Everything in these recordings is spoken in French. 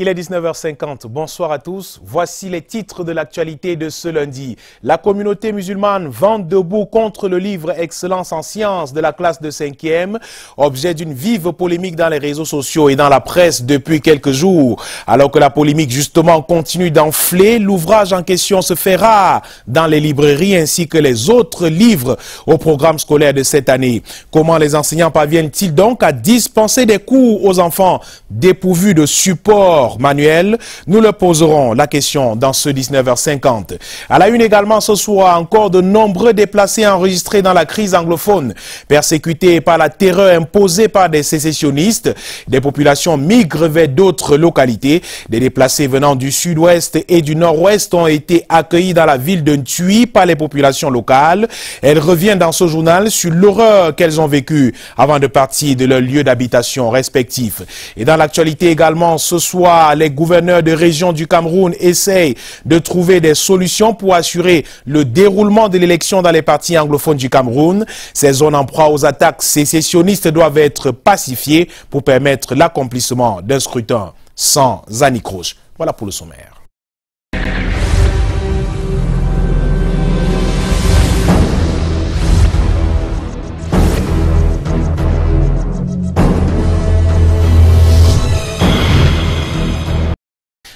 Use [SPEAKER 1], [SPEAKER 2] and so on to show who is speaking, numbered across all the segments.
[SPEAKER 1] Il est 19h50. Bonsoir à tous. Voici les titres de l'actualité de ce lundi. La communauté musulmane vent debout contre le livre Excellence en sciences de la classe de 5e, objet d'une vive polémique dans les réseaux sociaux et dans la presse depuis quelques jours. Alors que la polémique justement continue d'enfler, l'ouvrage en question se fait rare dans les librairies ainsi que les autres livres au programme scolaire de cette année. Comment les enseignants parviennent-ils donc à dispenser des cours aux enfants dépourvus de support manuel? Nous leur poserons la question dans ce 19h50. À la une également ce soir, encore de nombreux déplacés enregistrés dans la crise anglophone, persécutés par la terreur imposée par des sécessionnistes. Des populations migrent vers d'autres localités. Des déplacés venant du sud-ouest et du nord-ouest ont été accueillis dans la ville de Ntui par les populations locales. Elles reviennent dans ce journal sur l'horreur qu'elles ont vécue avant de partir de leur lieu d'habitation respectif. Et dans l'actualité également ce soir, les gouverneurs de région du Cameroun essayent de trouver des solutions pour assurer le déroulement de l'élection dans les partis anglophones du Cameroun. Ces zones en proie aux attaques sécessionnistes doivent être pacifiées pour permettre l'accomplissement d'un scrutin sans anicroche. Voilà pour le sommaire.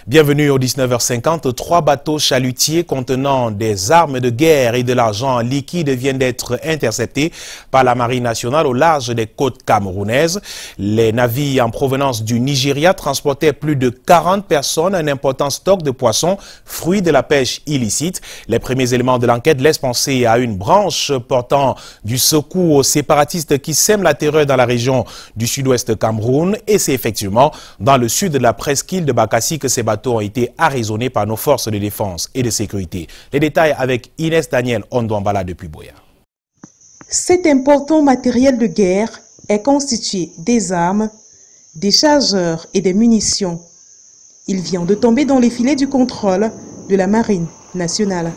[SPEAKER 1] Bienvenue au 19h50. 3 bateaux chalutiers contenant des armes de guerre et de l'argent liquide viennent d'être interceptés par la Marine nationale au large des côtes camerounaises. Les navires en provenance du Nigeria transportaient plus de 40 personnes, un important stock de poissons, fruits de la pêche illicite. Les premiers éléments de l'enquête laissent penser à une branche portant du secours aux séparatistes qui sèment la terreur dans la région du sud-ouest Cameroun. Et c'est effectivement dans le sud de la presqu'île de Bakassi que ces bateaux ont été arraisonnés par nos forces de défense et de sécurité. Les détails avec Inès Daniel Ondouambala depuis Boya.
[SPEAKER 2] Cet important matériel de guerre est constitué des armes, des chargeurs et des munitions. Il vient de tomber dans les filets du contrôle de la Marine nationale.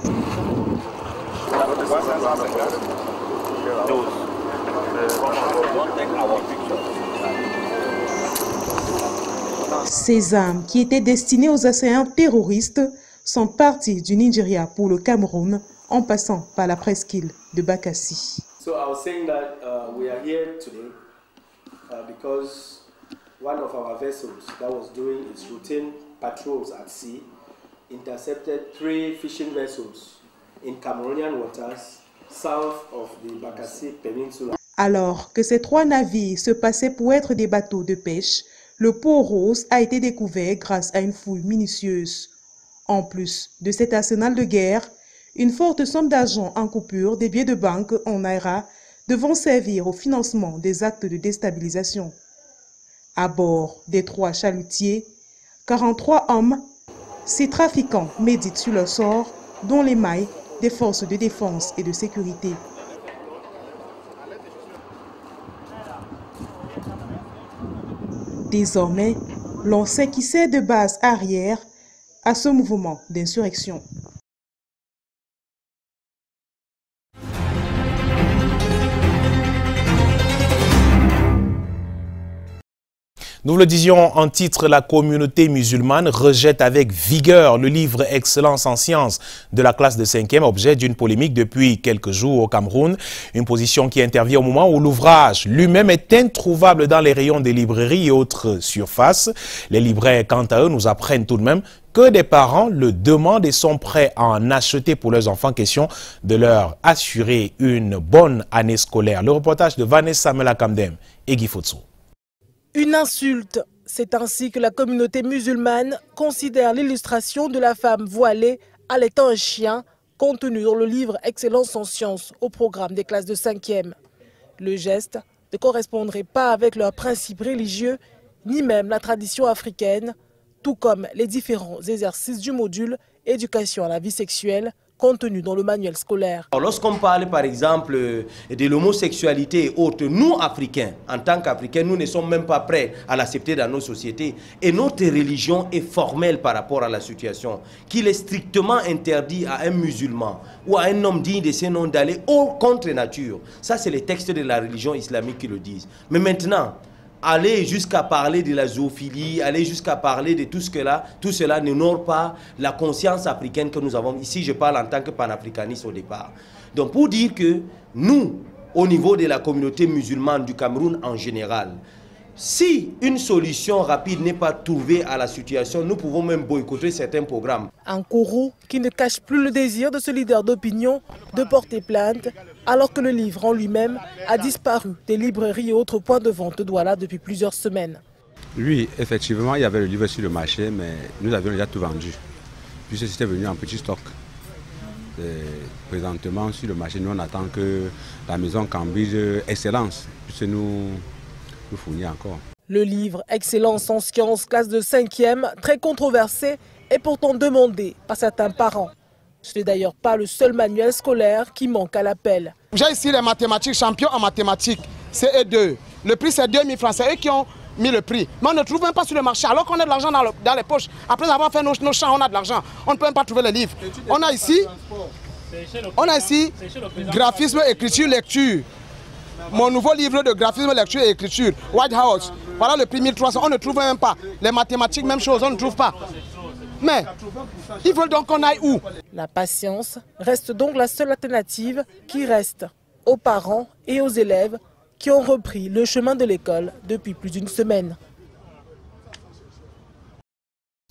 [SPEAKER 2] Ces armes, qui étaient destinées aux assaillants terroristes, sont parties du Nigeria pour le Cameroun en passant par la presqu'île de Bakassi.
[SPEAKER 3] So I was saying that we are here today because one of our vessels that was doing its routine patrols at sea intercepted 3 fishing vessels in Cameroonian waters south of the Bakassi Peninsula. Alors
[SPEAKER 2] que ces 3 navires se passaient pour être des bateaux de pêche, le pot rose a été découvert grâce à une fouille minutieuse. En plus de cet arsenal de guerre, une forte somme d'argent en coupure des billets de banque en naira devront servir au financement des actes de déstabilisation. À bord des 3 chalutiers, 43 hommes, ces trafiquants méditent sur leur sort, dont les mailles des forces de défense et de sécurité. Désormais, l'on sait qui sert de base arrière à ce mouvement d'insurrection.
[SPEAKER 1] Nous le disions en titre, la communauté musulmane rejette avec vigueur le livre Excellence en sciences de la classe de 5e, objet d'une polémique depuis quelques jours au Cameroun. Une position qui intervient au moment où l'ouvrage lui-même est introuvable dans les rayons des librairies et autres surfaces. Les libraires, quant à eux, nous apprennent tout de même que des parents le demandent et sont prêts à en acheter pour leurs enfants, question de leur assurer une bonne année scolaire. Le reportage de Vanessa Melakamdem et Guy Fotso.
[SPEAKER 4] Une insulte, c'est ainsi que la communauté musulmane considère l'illustration de la femme voilée allaitant un chien contenue dans le livre Excellence en sciences au programme des classes de 5e. Le geste ne correspondrait pas avec leurs principes religieux, ni même la tradition africaine, tout comme les différents exercices du module éducation à la vie sexuelle contenu dans le manuel scolaire.
[SPEAKER 5] Lorsqu'on parle par exemple de l'homosexualité et autres, nous Africains, en tant qu'Africains, nous ne sommes même pas prêts à l'accepter dans nos sociétés. Et notre religion est formelle par rapport à la situation, qu'il est strictement interdit à un musulman ou à un homme digne de ce nom d'aller contre nature. Ça, c'est les textes de la religion islamique qui le disent. Mais maintenant, aller jusqu'à parler de la zoophilie, aller jusqu'à parler de tout cela n'honore pas la conscience africaine que nous avons. Ici, je parle en tant que panafricaniste au départ. Donc, pour dire que nous, au niveau de la communauté musulmane du Cameroun en général, si une solution rapide n'est pas trouvée à la situation, nous pouvons même boycotter certains programmes.
[SPEAKER 4] Un Kourou qui ne cache plus le désir de ce leader d'opinion de porter plainte, alors que le livre en lui-même a disparu des librairies et autres points de vente de Douala depuis plusieurs semaines.
[SPEAKER 6] Oui, effectivement, il y avait le livre sur le marché, mais nous avions déjà tout vendu, puisque c'était venu en petit stock. Présentement, sur le marché, nous on attend que la maison Cambridge Excellence puisse nous fournir encore.
[SPEAKER 4] Le livre Excellence en sciences, classe de 5e, très controversé, est pourtant demandé par certains parents. Ce n'est d'ailleurs pas le seul manuel scolaire qui manque à l'appel.
[SPEAKER 7] J'ai ici les mathématiques, champions en mathématiques, CE2. Le prix c'est 2000 francs, c'est eux qui ont mis le prix. Mais on ne trouve même pas sur le marché, alors qu'on a de l'argent dans les poches. Après avoir fait nos champs, on a de l'argent. On ne peut même pas trouver les livres. On a ici graphisme, écriture, lecture. Mon nouveau livre de graphisme, lecture et écriture, White House. Voilà le prix 1300, on ne trouve même pas. Les mathématiques, même chose, on ne trouve pas. Mais ils veulent donc qu'on aille où?
[SPEAKER 4] La patience reste donc la seule alternative qui reste aux parents et aux élèves qui ont repris le chemin de l'école depuis plus d'une semaine.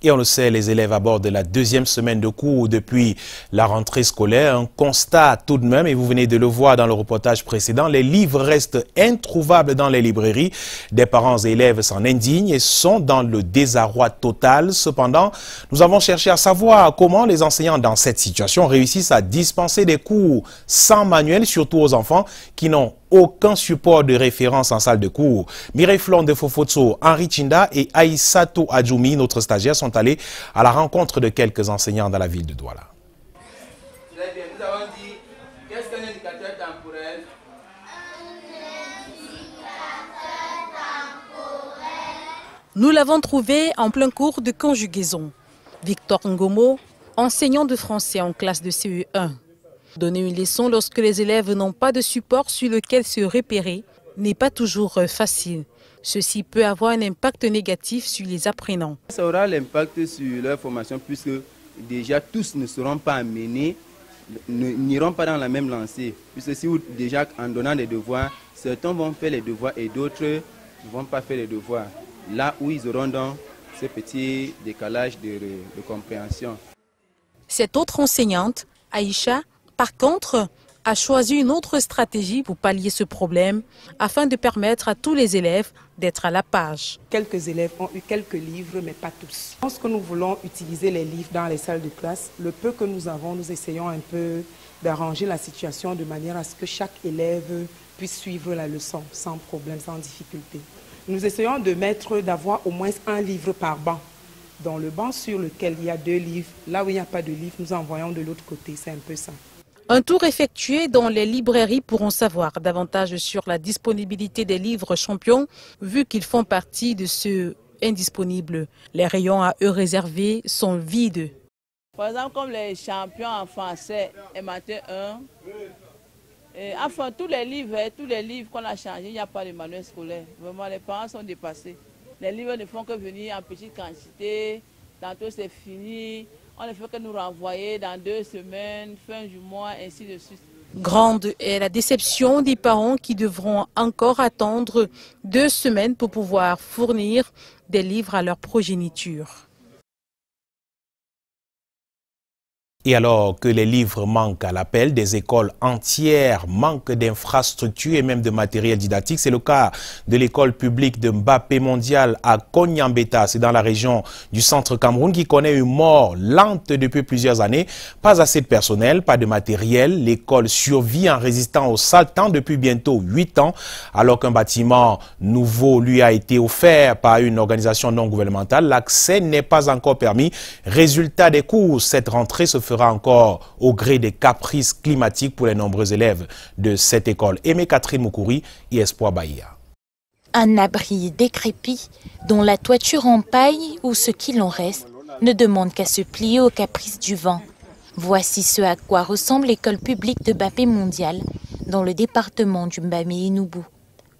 [SPEAKER 1] Et on le sait, les élèves abordent la deuxième semaine de cours depuis la rentrée scolaire. Un constat tout de même, et vous venez de le voir dans le reportage précédent, les livres restent introuvables dans les librairies. Des parents et élèves s'en indignent et sont dans le désarroi total. Cependant, nous avons cherché à savoir comment les enseignants dans cette situation réussissent à dispenser des cours sans manuel, surtout aux enfants qui n'ont aucun support de référence en salle de cours. Mireille Flon de Fofotso, Henri Chinda et Aïssatou Adjoumi, notre stagiaire, sont allés à la rencontre de quelques enseignants dans la ville de Douala.
[SPEAKER 8] Très bien, nous avons dit, qu'est-ce qu'un indicateur temporel?
[SPEAKER 9] Nous l'avons trouvé en plein cours de conjugaison. Victor Ngomo, enseignant de français en classe de CE1. Donner une leçon lorsque les élèves n'ont pas de support sur lequel se repérer n'est pas toujours facile. Ceci peut avoir un impact négatif sur les apprenants.
[SPEAKER 8] Ça aura l'impact sur leur formation puisque déjà tous ne seront pas amenés, n'iront pas dans la même lancée. Puisque si vous, déjà en donnant des devoirs, certains vont faire les devoirs et d'autres ne vont pas faire les devoirs. Là où ils auront donc ce petit décalage de compréhension.
[SPEAKER 9] Cette autre enseignante, Aïcha, par contre, a choisi une autre stratégie pour pallier ce problème afin de permettre à tous les élèves d'être à la page.
[SPEAKER 10] Quelques élèves ont eu quelques livres, mais pas tous. Je pense que nous voulons utiliser les livres dans les salles de classe. Le peu que nous avons, nous essayons un peu d'arranger la situation de manière à ce que chaque élève puisse suivre la leçon sans problème, sans difficulté. Nous essayons d'avoir au moins un livre par banc. Dans le banc sur lequel il y a 2 livres, là où il n'y a pas de livre, nous envoyons de l'autre côté. C'est un peu ça.
[SPEAKER 9] Un tour effectué dans les librairies pour en savoir davantage sur la disponibilité des livres champions, vu qu'ils font partie de ceux indisponibles. Les rayons à eux réservés sont vides.
[SPEAKER 11] Par exemple, comme les champions en français et maths 1, enfin tous les livres qu'on a changés, il n'y a pas de manuel scolaire. Vraiment, les parents sont dépassés. Les livres ne font que venir en petite quantité, tantôt c'est fini. On ne fait que nous renvoyer dans 2 semaines, fin du mois, ainsi de suite.
[SPEAKER 9] Grande est la déception des parents qui devront encore attendre 2 semaines pour pouvoir fournir des livres à leur progéniture.
[SPEAKER 1] Et alors que les livres manquent à l'appel, des écoles entières manquent d'infrastructures et même de matériel didactique. C'est le cas de l'école publique de Mbappé Mondial à Konyambeta. C'est dans la région du centre Cameroun qui connaît une mort lente depuis plusieurs années. Pas assez de personnel, pas de matériel. L'école survit en résistant au sale temps depuis bientôt 8 ans, alors qu'un bâtiment nouveau lui a été offert par une organisation non gouvernementale. L'accès n'est pas encore permis. Résultat des cours, cette rentrée se fera encore au gré des caprices climatiques pour les nombreux élèves de cette école. Aimé Catherine Moukouri et Espoir Bahia.
[SPEAKER 12] Un abri décrépit dont la toiture en paille ou ce qu'il en reste ne demande qu'à se plier aux caprices du vent. Voici ce à quoi ressemble l'école publique de Mbappé Mondial dans le département du Mbamé-Inoubou.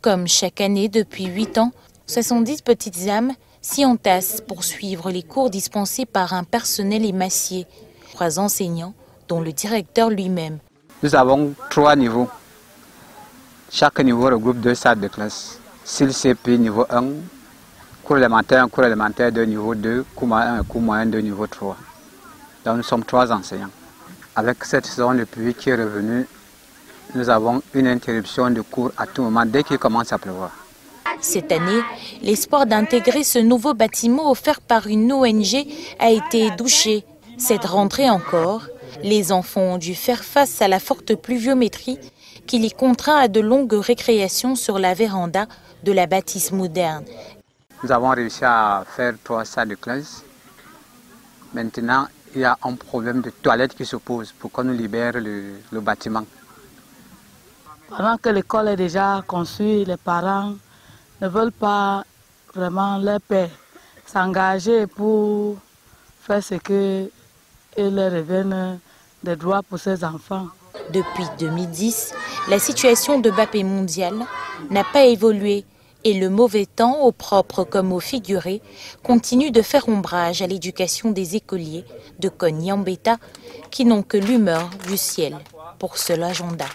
[SPEAKER 12] Comme chaque année depuis 8 ans, 70 petites âmes s'y entassent pour suivre les cours dispensés par un personnel émacié, 3 enseignants, dont le directeur lui-même.
[SPEAKER 13] Nous avons 3 niveaux. Chaque niveau regroupe 2 salles de classe. CP niveau 1, cours élémentaire 2, niveau 2, cours moyen 1 et cours moyen 2, niveau 3. Donc nous sommes 3 enseignants. Avec cette saison de pluie qui est revenue, nous avons une interruption de cours à tout moment dès qu'il commence à pleuvoir.
[SPEAKER 12] Cette année, l'espoir d'intégrer ce nouveau bâtiment offert par une ONG a été douché. Cette rentrée encore, les enfants ont dû faire face à la forte pluviométrie qui les contraint à de longues récréations sur la véranda de la bâtisse moderne.
[SPEAKER 13] Nous avons réussi à faire 3 salles de classe. Maintenant, il y a un problème de toilette qui se pose pour qu'on nous libère le bâtiment.
[SPEAKER 14] Pendant que l'école est déjà construite, les parents ne veulent pas vraiment leur père s'engager pour faire ce que et leur revienne des droits pour ses enfants.
[SPEAKER 12] Depuis 2010, la situation de Bapé mondial n'a pas évolué et le mauvais temps, au propre comme au figuré, continue de faire ombrage à l'éducation des écoliers de Konyambeta qui n'ont que l'humeur du ciel pour seul agenda.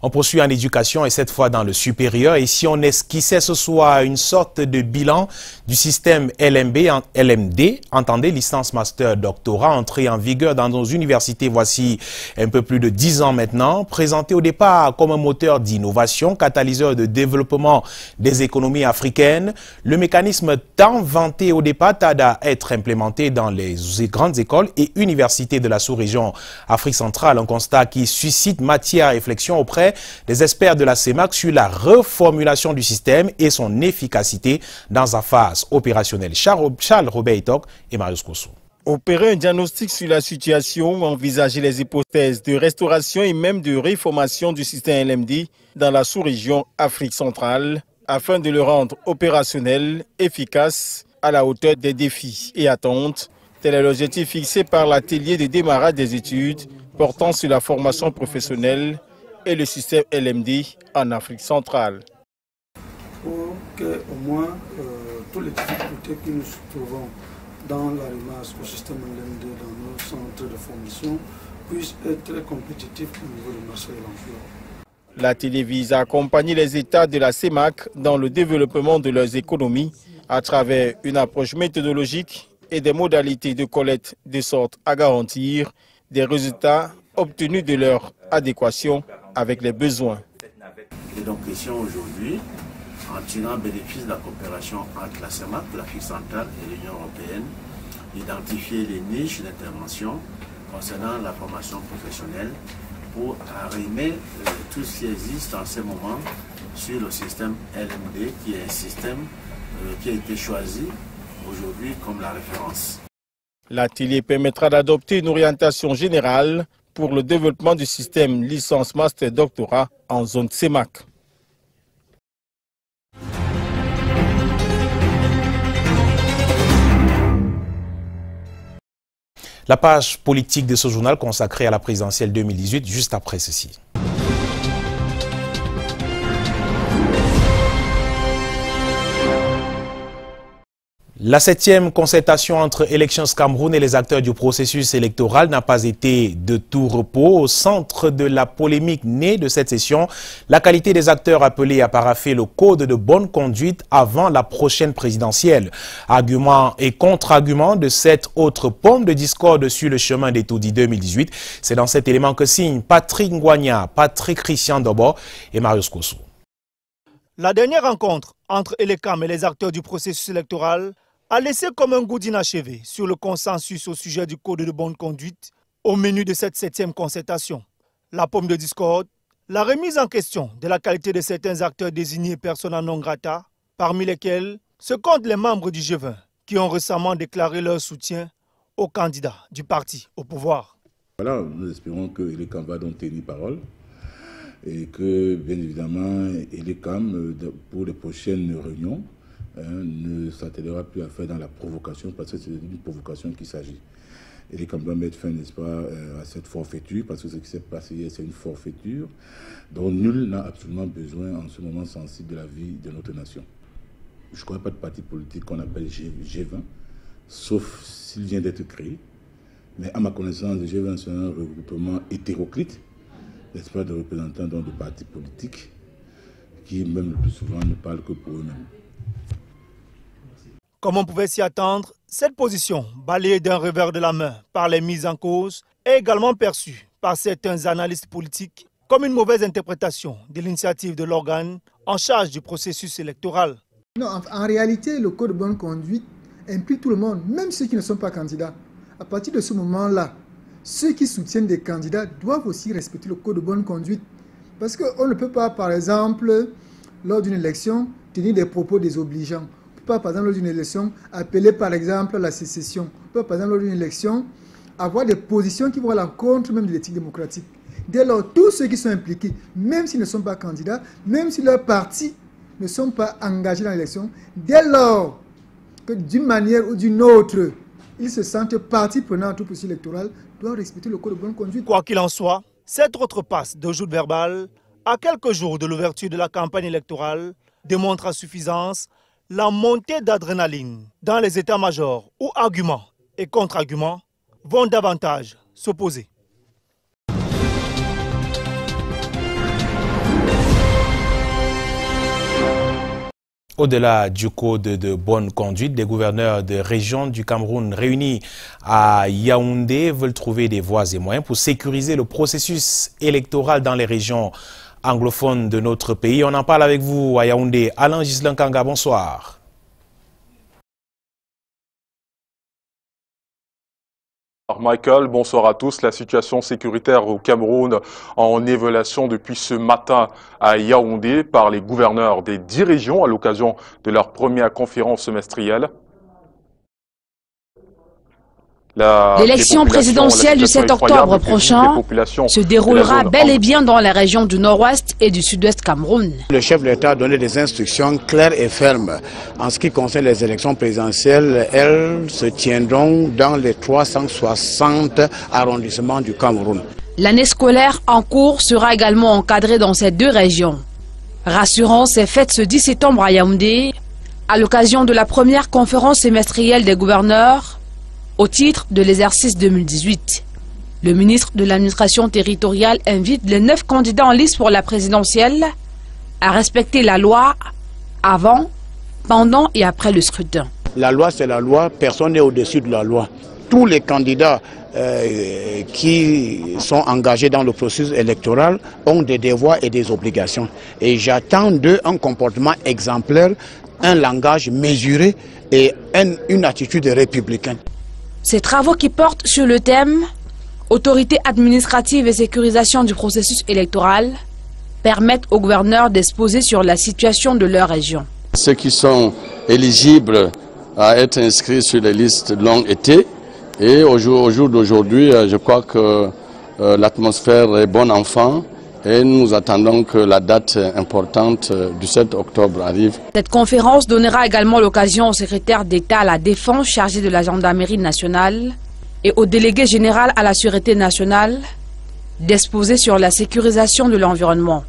[SPEAKER 1] On poursuit en éducation et cette fois dans le supérieur. Et si on esquissait ce soir une sorte de bilan du système LMD, entendez licence master doctorat, entrée en vigueur dans nos universités voici un peu plus de 10 ans maintenant, présenté au départ comme un moteur d'innovation, catalyseur de développement des économies africaines. Le mécanisme tant vanté au départ tarde à être implémenté dans les grandes écoles et universités de la sous-région Afrique centrale. Un constat qui suscite matière à réflexion auprès des experts de la CEMAC sur la reformulation du système et son efficacité dans sa phase opérationnelle. Charles Robert Itok et Marius Kossou.
[SPEAKER 15] Opérer un diagnostic sur la situation, envisager les hypothèses de restauration et même de réformation du système LMD dans la sous-région Afrique centrale afin de le rendre opérationnel, efficace, à la hauteur des défis et attentes. Tel est l'objectif fixé par l'atelier de démarrage des études portant sur la formation professionnelle et le système LMD en Afrique centrale.
[SPEAKER 16] Pour que au moins toutes les difficultés que nous trouvons dans l'arrimage au système LMD dans nos centres de formation puissent être compétitifs au niveau du marché de l'emploi.
[SPEAKER 15] L'atelier vise à accompagner les États de la CEMAC dans le développement de leurs économies à travers une approche méthodologique et des modalités de collecte de sorte à garantir des résultats obtenus de leur adéquation avec les besoins.
[SPEAKER 17] Et donc ici aujourd'hui, en tirant bénéfice de la coopération entre la CEMAC, l'Afrique centrale et l'Union européenne, identifier les niches d'intervention concernant la formation professionnelle pour arrimer tout ce qui existe en ce moment sur le système LMD, qui est un système qui a été choisi aujourd'hui comme la référence.
[SPEAKER 15] L'atelier permettra d'adopter une orientation générale pour le développement du système licence master doctorat en zone CEMAC.
[SPEAKER 1] La page politique de ce journal consacrée à la présidentielle 2018, juste après ceci. La 7e concertation entre Elections Cameroun et les acteurs du processus électoral n'a pas été de tout repos. Au centre de la polémique née de cette session, la qualité des acteurs appelés à paraffer le code de bonne conduite avant la prochaine présidentielle. Arguments et contre-arguments de cette autre pomme de discorde sur le chemin des taudis 2018. C'est dans cet élément que signent Patrick Ngwanya, Patrick Christian Dobo et Marius Kossou.
[SPEAKER 15] La dernière rencontre entre Elecam et les acteurs du processus électoral a laissé comme un goût d'inachevé sur le consensus au sujet du code de bonne conduite au menu de cette 7e concertation. La pomme de discorde, la remise en question de la qualité de certains acteurs désignés persona non grata, parmi lesquels se comptent les membres du G20 qui ont récemment déclaré leur soutien aux candidats du parti au pouvoir.
[SPEAKER 18] Voilà, nous espérons que Elecam va donc tenir parole et que, bien évidemment, Elecam, pour les prochaines réunions, ne s'attellera plus à faire dans la provocation, parce que c'est d'une provocation qu'il s'agit. Et les Camerounais doivent mettre fin, n'est-ce pas, à cette forfaiture, parce que ce qui s'est passé hier, c'est une forfaiture dont nul n'a absolument besoin en ce moment sensible de la vie de notre nation. Je ne connais pas de parti politique qu'on appelle G20, sauf s'il vient d'être créé. Mais à ma connaissance, le G20, c'est un regroupement hétéroclite, n'est-ce pas, de représentants de partis politiques qui, même le plus souvent, ne parlent que pour eux-mêmes.
[SPEAKER 15] Comme on pouvait s'y attendre, cette position, balayée d'un revers de la main par les mises en cause, est également perçue par certains analystes politiques comme une mauvaise interprétation de l'initiative de l'organe en charge du processus électoral.
[SPEAKER 19] Non, en réalité, le code de bonne conduite implique tout le monde, même ceux qui ne sont pas candidats. À partir de ce moment-là, ceux qui soutiennent des candidats doivent aussi respecter le code de bonne conduite. Parce qu'on ne peut pas, par exemple, lors d'une élection, tenir des propos désobligeants. On ne peut pas, par exemple, lors d'une élection, appeler, par exemple, à la sécession. On ne peut pas, par exemple, lors d'une élection, avoir des positions qui vont à l'encontre même de l'éthique démocratique. Dès lors, tous ceux qui sont impliqués, même s'ils ne sont pas candidats, même si leurs partis ne sont pas engagés dans l'élection, dès lors que d'une manière ou d'une autre, ils se sentent partie prenante au processus électoral, doivent respecter le code de bonne conduite.
[SPEAKER 15] Quoi qu'il en soit, cette autre passe de joute verbale, à quelques jours de l'ouverture de la campagne électorale, démontre à suffisance la montée d'adrénaline dans les états-majors où arguments et contre-arguments vont davantage s'opposer.
[SPEAKER 1] Au-delà du code de bonne conduite, des gouverneurs de régions du Cameroun réunis à Yaoundé veulent trouver des voies et moyens pour sécuriser le processus électoral dans les régions anglophones de notre pays. On en parle avec vous à Yaoundé. Alain Gislain Kanga, bonsoir.
[SPEAKER 20] Michael, bonsoir à tous. La situation sécuritaire au Cameroun en évaluation depuis ce matin à Yaoundé par les gouverneurs des 10 régions à l'occasion de leur première conférence semestrielle.
[SPEAKER 21] L'élection présidentielle du 7 octobre prochain se déroulera bel et bien dans les régions du nord-ouest et du sud-ouest Cameroun.
[SPEAKER 22] Le chef de l'État a donné des instructions claires et fermes. En ce qui concerne les élections présidentielles, elles se tiendront dans les 360 arrondissements du Cameroun.
[SPEAKER 21] L'année scolaire en cours sera également encadrée dans ces deux régions. Rassurant, c'est fête ce 10 septembre à Yaoundé, à l'occasion de la première conférence semestrielle des gouverneurs au titre de l'exercice 2018. Le ministre de l'administration territoriale invite les 9 candidats en liste pour la présidentielle à respecter la loi avant, pendant et après le scrutin.
[SPEAKER 22] La loi, c'est la loi, personne n'est au-dessus de la loi. Tous les candidats qui sont engagés dans le processus électoral ont des devoirs et des obligations. Et j'attends d'eux un comportement exemplaire, un langage mesuré et une attitude républicaine.
[SPEAKER 21] Ces travaux qui portent sur le thème « Autorité administrative et sécurisation du processus électoral » permettent aux gouverneurs d'exposer sur la situation de leur région.
[SPEAKER 23] Ceux qui sont éligibles à être inscrits sur les listes l'ont été. Et au jour d'aujourd'hui, je crois que l'atmosphère est bonne enfant. Et nous attendons que la date importante du 7 octobre arrive.
[SPEAKER 21] Cette conférence donnera également l'occasion au secrétaire d'État à la Défense chargé de la gendarmerie nationale et au délégué général à la Sûreté nationale d'exposer sur la sécurisation de l'environnement.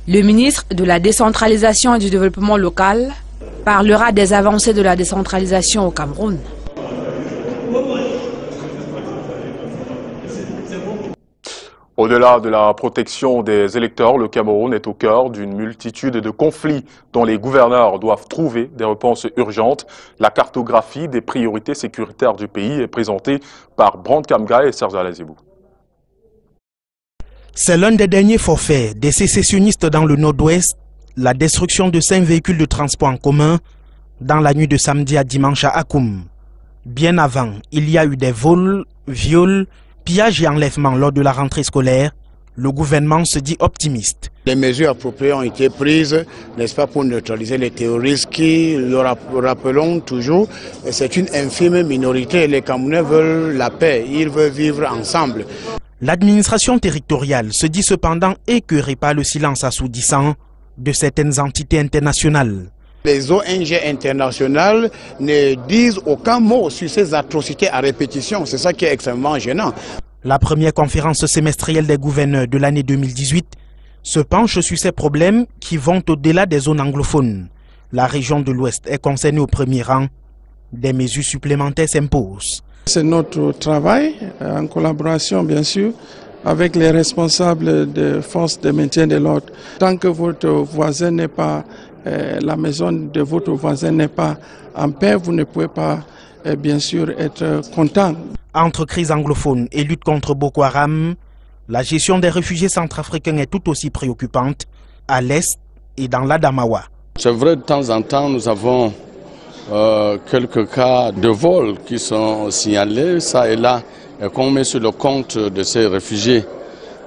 [SPEAKER 21] Le ministre de la décentralisation et du développement local parlera des avancées de la décentralisation au Cameroun.
[SPEAKER 20] Au-delà de la protection des électeurs, le Cameroun est au cœur d'une multitude de conflits dont les gouverneurs doivent trouver des réponses urgentes. La cartographie des priorités sécuritaires du pays est présentée par Brand Kamga et Serge Alazibou.
[SPEAKER 24] C'est l'un des derniers forfaits des sécessionnistes dans le nord-ouest, la destruction de 5 véhicules de transport en commun dans la nuit de samedi à dimanche à Akoum. Bien avant, il y a eu des vols, viols, pillages et enlèvements lors de la rentrée scolaire. Le gouvernement se dit optimiste.
[SPEAKER 22] Les mesures appropriées ont été prises, n'est-ce pas, pour neutraliser les terroristes qui, le rappelons toujours, c'est une infime minorité. Les Camerounais veulent la paix, ils veulent vivre ensemble.
[SPEAKER 24] L'administration territoriale se dit cependant écœurée par le silence assourdissant de certaines entités internationales.
[SPEAKER 22] Les ONG internationales ne disent aucun mot sur ces atrocités à répétition. C'est ça qui est extrêmement gênant.
[SPEAKER 24] La première conférence semestrielle des gouverneurs de l'année 2018 se penche sur ces problèmes qui vont au-delà des zones anglophones. La région de l'Ouest est concernée au premier rang. Des mesures supplémentaires s'imposent.
[SPEAKER 2] C'est notre travail, en collaboration bien sûr, avec les responsables des forces de maintien de l'ordre. Tant que votre voisin n'est pas, la maison de votre voisin n'est pas en paix, vous ne pouvez pas bien sûr être content.
[SPEAKER 24] Entre crise anglophone et lutte contre Boko Haram, la gestion des réfugiés centrafricains est tout aussi préoccupante à l'Est et dans l'Adamawa.
[SPEAKER 23] C'est vrai, de temps en temps, nous avons quelques cas de vol qui sont signalés, ça et là, qu'on met sur le compte de ces réfugiés.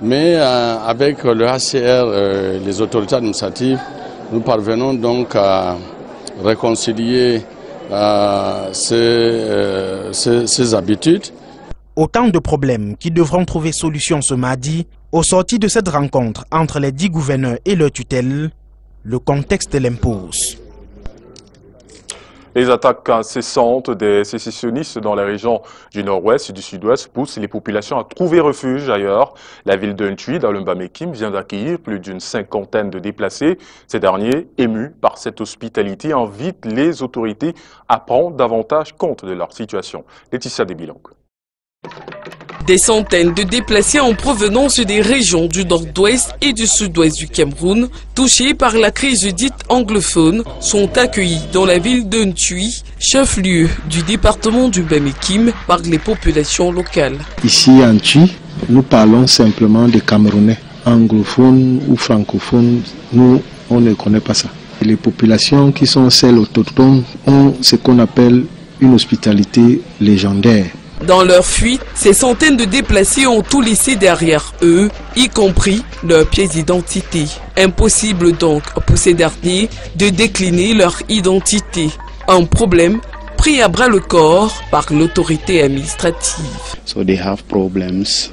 [SPEAKER 23] Mais avec le HCR, les autorités administratives, nous parvenons donc à réconcilier ces habitudes.
[SPEAKER 24] Autant de problèmes qui devront trouver solution ce mardi au sorti de cette rencontre entre les 10 gouverneurs et leur tutelle. Le contexte l'impose.
[SPEAKER 20] Les attaques incessantes des sécessionnistes dans les régions du nord-ouest et du sud-ouest poussent les populations à trouver refuge ailleurs. La ville de Ntui, dans le Mbamekime, vient d'accueillir plus d'une 50aine de déplacés. Ces derniers, émus par cette hospitalité, invitent les autorités à prendre davantage compte de leur situation. Laetitia Debilong.
[SPEAKER 3] Des centaines de déplacés en provenance des régions du nord-ouest et du sud-ouest du Cameroun, touchés par la crise dite anglophone, sont accueillis dans la ville de Ntui, chef-lieu du département du Mbamekime, par les populations locales.
[SPEAKER 5] Ici à Ntui, nous parlons simplement des Camerounais. Anglophones ou francophones, nous, on ne connaît pas ça. Les populations qui sont celles autochtones ont ce qu'on appelle une hospitalité légendaire.
[SPEAKER 3] Dans leur fuite, ces centaines de déplacés ont tout laissé derrière eux, y compris leurs pièces d'identité. Impossible donc pour ces derniers de décliner leur identité. Un problème pris à bras le corps par l'autorité administrative.
[SPEAKER 5] So they have problems.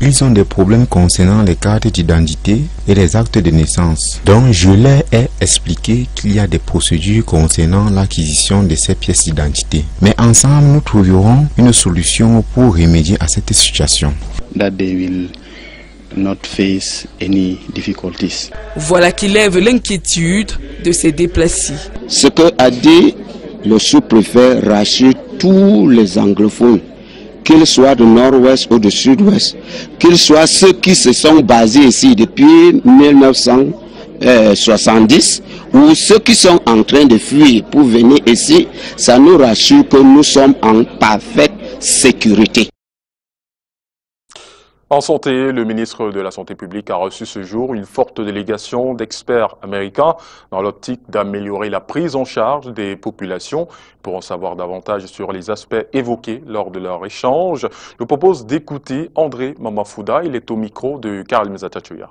[SPEAKER 6] Ils ont des problèmes concernant les cartes d'identité et les actes de naissance. Donc je leur ai expliqué qu'il y a des procédures concernant l'acquisition de ces pièces d'identité. Mais ensemble, nous trouverons une solution pour remédier à cette situation.
[SPEAKER 5] That they will not face any difficulties.
[SPEAKER 3] Voilà qui lève l'inquiétude de ces déplacés.
[SPEAKER 25] Ce que a dit le sous-préfet rassure tous les anglophones, qu'ils soient du nord-ouest ou du sud-ouest, qu'ils soient ceux qui se sont basés ici depuis 1970 ou ceux qui sont en train de fuir pour venir ici, ça nous rassure que nous sommes en parfaite sécurité.
[SPEAKER 20] En santé, le ministre de la Santé publique a reçu ce jour une forte délégation d'experts américains dans l'optique d'améliorer la prise en charge des populations. Pour en savoir davantage sur les aspects évoqués lors de leur échange, je vous propose d'écouter André Mamafouda. Il est au micro de Karl Mezatachuya.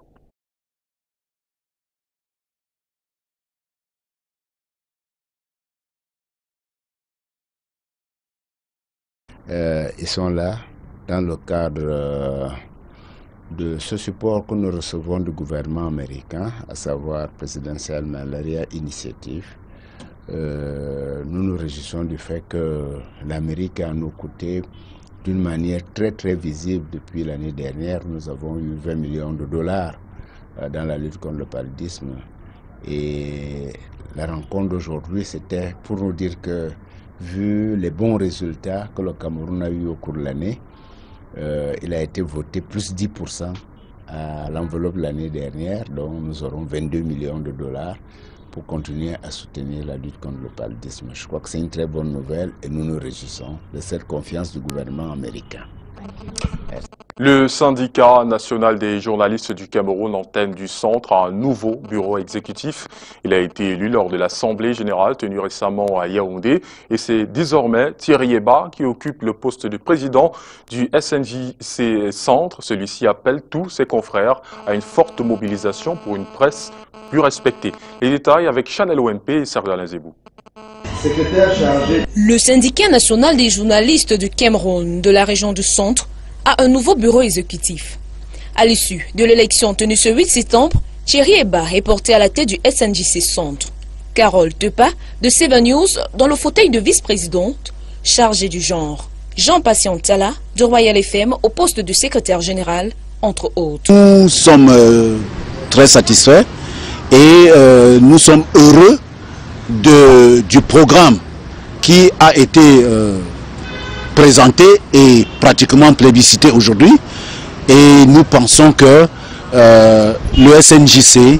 [SPEAKER 22] Ils sont là dans le cadre de ce support que nous recevons du gouvernement américain, à savoir Presidential Malaria Initiative. Nous nous réjouissons du fait que l'Amérique a nous coûté d'une manière très visible depuis l'année dernière. Nous avons eu 20 millions de dollars dans la lutte contre le paludisme. Et la rencontre d'aujourd'hui, c'était pour nous dire que, vu les bons résultats que le Cameroun a eu au cours de l'année, il a été voté plus 10% à l'enveloppe de l'année dernière, donc nous aurons 22 millions de dollars pour continuer à soutenir la lutte contre le paludisme. Je crois que c'est une très bonne nouvelle et nous nous réjouissons de cette confiance du gouvernement américain.
[SPEAKER 20] Le syndicat national des journalistes du Cameroun, antenne du centre, a un nouveau bureau exécutif. Il a été élu lors de l'Assemblée générale tenue récemment à Yaoundé et c'est désormais Thierry Eba qui occupe le poste de président du SNJC Centre. Celui-ci appelle tous ses confrères à une forte mobilisation pour une presse plus respectée. Les détails avec Chanel OMP et Serge Zebou.
[SPEAKER 26] Le syndicat national des journalistes du Cameroun de la région du centre a un nouveau bureau exécutif. À l'issue de l'élection tenue ce 8 septembre, Thierry Eba est porté à la tête du SNJC Centre. Carole Tepa de Seva News dans le fauteuil de vice-présidente chargée du genre. Jean Patient Tala de Royal FM au poste de secrétaire général, entre autres.
[SPEAKER 22] Nous sommes très satisfaits et nous sommes heureux du programme qui a été présenté et pratiquement plébiscité aujourd'hui. Et nous pensons que le SNJC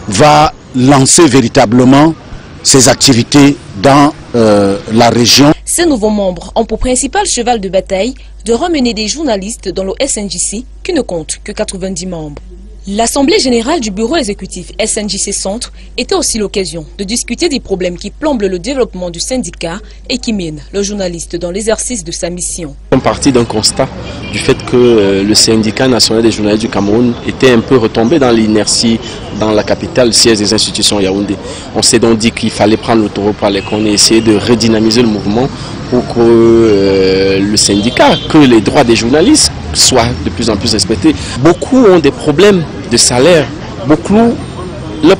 [SPEAKER 22] va lancer véritablement ses activités dans la région.
[SPEAKER 26] Ces nouveaux membres ont pour principal cheval de bataille de ramener des journalistes dans le SNJC qui ne compte que 90 membres. L'Assemblée générale du bureau exécutif SNJC Centre était aussi l'occasion de discuter des problèmes qui plombent le développement du syndicat et qui minent le journaliste dans l'exercice de sa mission.
[SPEAKER 4] On est parti d'un constat du fait que le syndicat national des journalistes du Cameroun était un peu retombé dans l'inertie dans la capitale, siège des institutions Yaoundé. On s'est donc dit qu'il fallait prendre le taureau par les cornes et essayer de redynamiser le mouvement pour que le syndicat, que les droits des journalistes soient de plus en plus respectés. Beaucoup ont des problèmes de salaire, beaucoup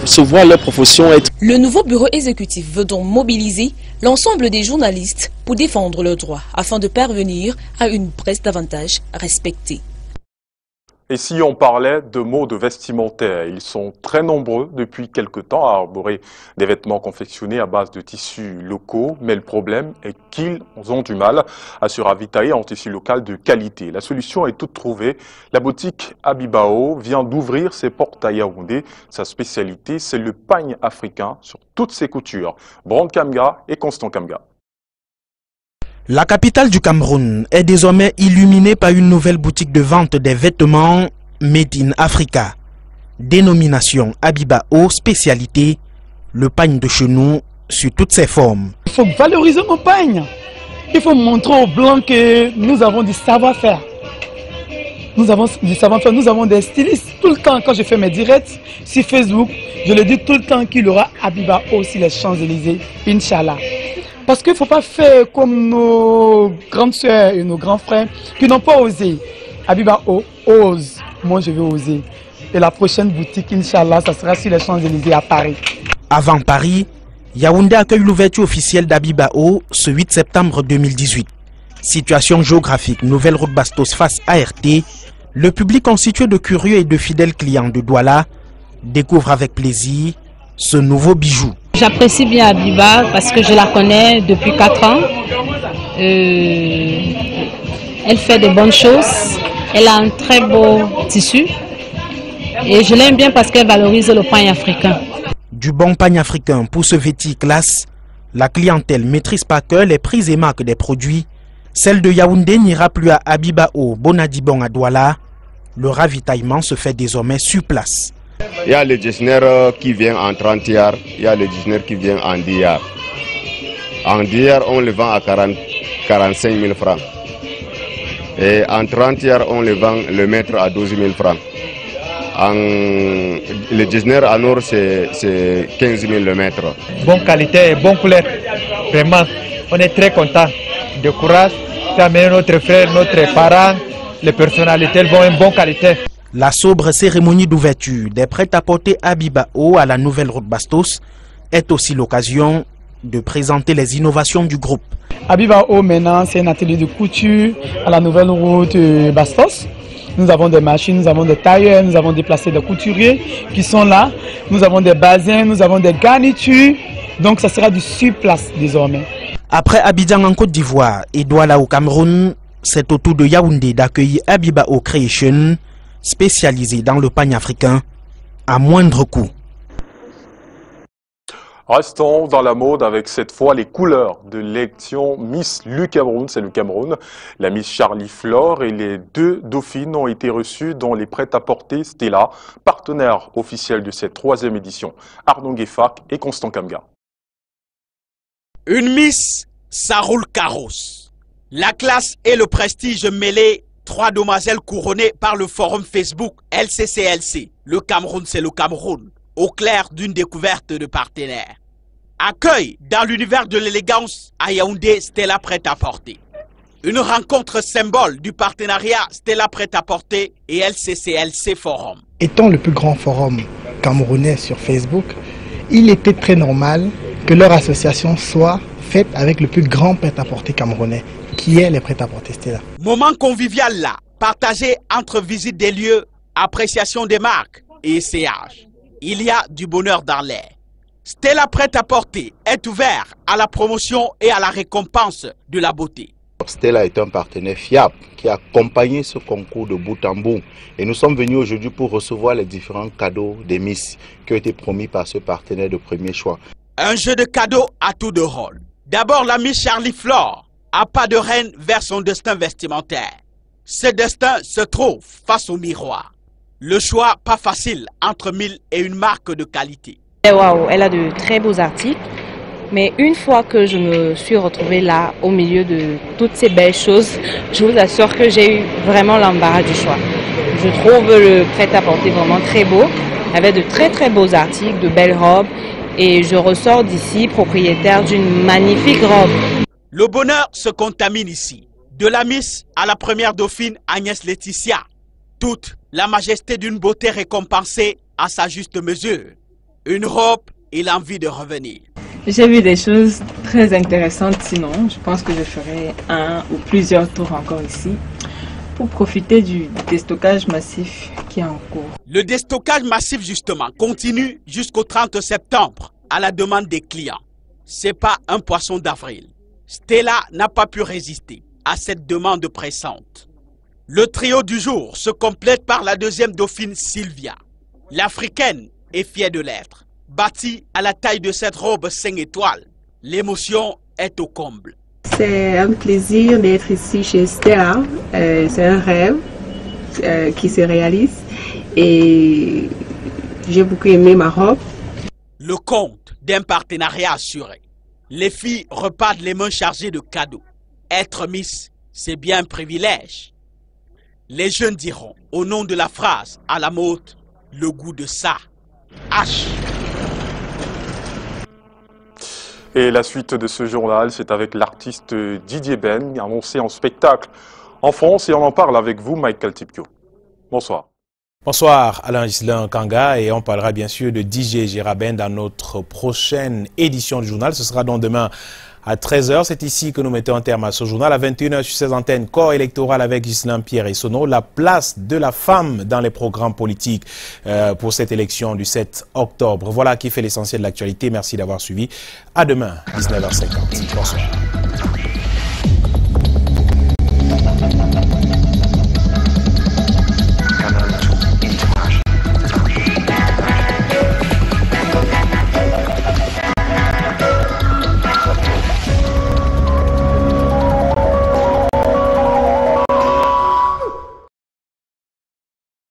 [SPEAKER 4] se voient leur profession être...
[SPEAKER 26] Le nouveau bureau exécutif veut donc mobiliser l'ensemble des journalistes pour défendre leurs droits afin de parvenir à une presse davantage respectée.
[SPEAKER 20] Et si on parlait de modes vestimentaires, ils sont très nombreux depuis quelque temps à arborer des vêtements confectionnés à base de tissus locaux, mais le problème est qu'ils ont du mal à se ravitailler en tissu local de qualité. La solution est toute trouvée. La boutique Abibao vient d'ouvrir ses portes à Yaoundé. Sa spécialité, c'est le pagne africain sur toutes ses coutures. Brand Kamga et Constant Kamga.
[SPEAKER 24] La capitale du Cameroun est désormais illuminée par une nouvelle boutique de vente des vêtements Made in Africa. Dénomination Abibao, spécialité, le pagne de chenou sur toutes ses formes.
[SPEAKER 7] Il faut valoriser nos pagnes. Il faut montrer aux Blancs que nous avons du savoir-faire. Nous avons du savoir-faire, nous avons des stylistes. Tout le temps, quand je fais mes directs sur Facebook, je le dis tout le temps qu'il y aura Abibao sur les Champs-Élysées, Inch'Allah. Parce qu'il ne faut pas faire comme nos grandes soeurs et nos grands frères qui n'ont pas osé. Abibao ose. Moi, je vais oser. Et la prochaine boutique, Inch'Allah, ça sera sur les Champs-Élysées à Paris.
[SPEAKER 24] Avant Paris, Yaoundé accueille l'ouverture officielle d'Abibao ce 8 septembre 2018. Situation géographique, nouvelle route Bastos face ART. Le public constitué de curieux et de fidèles clients de Douala découvre avec plaisir ce nouveau bijou.
[SPEAKER 8] J'apprécie bien Abiba parce que je la connais depuis 4 ans. Elle fait de bonnes choses. Elle a un très beau tissu. Et je l'aime bien parce qu'elle valorise le pagne africain.
[SPEAKER 24] Du bon pagne africain pour ce vêtis classe, la clientèle maîtrise par cœur les prix et marques des produits. Celle de Yaoundé n'ira plus à Abibao, Bonadibon à Douala. Le ravitaillement se fait désormais sur place.
[SPEAKER 9] Il y a le designer qui vient en 30 yards, il y a le designer qui vient en 10 yards. En 10 yards, on le vend à 45 000 francs. Et en 30 yards, on le vend le mètre à 12 000 francs. Le designer en or, c'est 15 000 le mètre.
[SPEAKER 10] Bonne qualité, bonne couleur. Vraiment, on est très content. De courage, ça amène notre frère, notre parent, les personnalités vont en bonne qualité.
[SPEAKER 24] La sobre cérémonie d'ouverture des prêt-à-porter Abibao à la nouvelle route Bastos est aussi l'occasion de présenter les innovations du groupe.
[SPEAKER 7] Abibao maintenant c'est un atelier de couture à la nouvelle route Bastos. Nous avons des machines, nous avons des tailleurs, nous avons déplacé des couturiers qui sont là. Nous avons des bassins, nous avons des garnitures. Donc ça sera du sur place désormais.
[SPEAKER 24] Après Abidjan en Côte d'Ivoire et Douala au Cameroun, c'est au tour de Yaoundé d'accueillir Abibao Creation, spécialisé dans le pagne africain à moindre coût.
[SPEAKER 20] Restons dans la mode avec cette fois les couleurs de l'élection Miss Le Cameroun. C'est le Cameroun. La Miss Charlie Flore et les 2 dauphines ont été reçues dans les prêt-à-porter Stella, partenaire officiel de cette 3e édition. Arnaud Gueffac et Constant Kamga.
[SPEAKER 11] Une Miss, ça roule carrosse. La classe et le prestige mêlés. 3 demoiselles couronnées par le forum Facebook LCCLC. Le Cameroun, c'est le Cameroun. Au clair d'une découverte de partenaires. Accueil dans l'univers de l'élégance à Yaoundé Stella Prêt-à-Porter. Une rencontre symbole du partenariat Stella Prêt-à-Porter et LCCLC Forum.
[SPEAKER 27] Étant le plus grand forum camerounais sur Facebook,
[SPEAKER 12] il était très normal que leur association soit faite avec le plus grand prêt-à-porter camerounais, qui est les prêt-à-porter Stella.
[SPEAKER 11] Moment convivial là, partagé entre visite des lieux, appréciation des marques et essayage. Il y a du bonheur dans l'air. Stella Prêt-à-porter est ouvert à la promotion et à la récompense de la beauté.
[SPEAKER 13] Stella est un partenaire fiable qui a accompagné ce concours de bout en bout. Et nous sommes venus aujourd'hui pour recevoir les différents cadeaux des Miss qui ont été promis par ce partenaire de premier choix.
[SPEAKER 11] Un jeu de cadeaux à tour de rôle. D'abord la Miss Charlie Flore, à pas de reine vers son destin vestimentaire. Ce destin se trouve face au miroir. Le choix pas facile entre 1000 et une marque de qualité.
[SPEAKER 14] Waouh, elle a de très beaux articles. Mais une fois que je me suis retrouvée là, au milieu de toutes ces belles choses, je vous assure que j'ai eu vraiment l'embarras du choix. Je trouve le prêt-à-porter vraiment très beau, avec de très beaux articles, de belles robes, et je ressors d'ici propriétaire d'une magnifique robe.
[SPEAKER 11] Le bonheur se contamine ici. De la Miss à la première dauphine Agnès Laetitia. Toute la majesté d'une beauté récompensée à sa juste mesure. Une robe et l'envie de revenir.
[SPEAKER 16] J'ai vu des choses très intéressantes, sinon je pense que je ferai un ou plusieurs tours encore ici pour profiter du déstockage massif qui est en cours.
[SPEAKER 11] Le déstockage massif justement continue jusqu'au 30 septembre à la demande des clients. C'est pas un poisson d'avril. Stella n'a pas pu résister à cette demande pressante. Le trio du jour se complète par la deuxième dauphine Sylvia. L'Africaine est fière de l'être. Bâtie à la taille de cette robe 5 étoiles, l'émotion est au comble.
[SPEAKER 17] C'est un plaisir d'être ici chez Stella. C'est un rêve qui se réalise et j'ai beaucoup aimé ma robe.
[SPEAKER 11] Le compte d'un partenariat assuré. Les filles repartent les mains chargées de cadeaux. Être Miss, c'est bien un privilège. Les jeunes diront, au nom de la phrase à la mode, le goût de ça. H.
[SPEAKER 20] Et la suite de ce journal, c'est avec l'artiste Didier Ben, annoncé en spectacle en France, et on en parle avec vous, Michael Tipio. Bonsoir.
[SPEAKER 1] Bonsoir Alain Gislain Kanga, et on parlera bien sûr de DJ Gérabin dans notre prochaine édition du journal. Ce sera donc demain à 13h. C'est ici que nous mettons un terme à ce journal. À 21h sur ces antennes, corps électoral avec Gislain Pierre et Sono. La place de la femme dans les programmes politiques pour cette élection du 7 octobre. Voilà qui fait l'essentiel de l'actualité. Merci d'avoir suivi. À demain, 19h50. Bonsoir.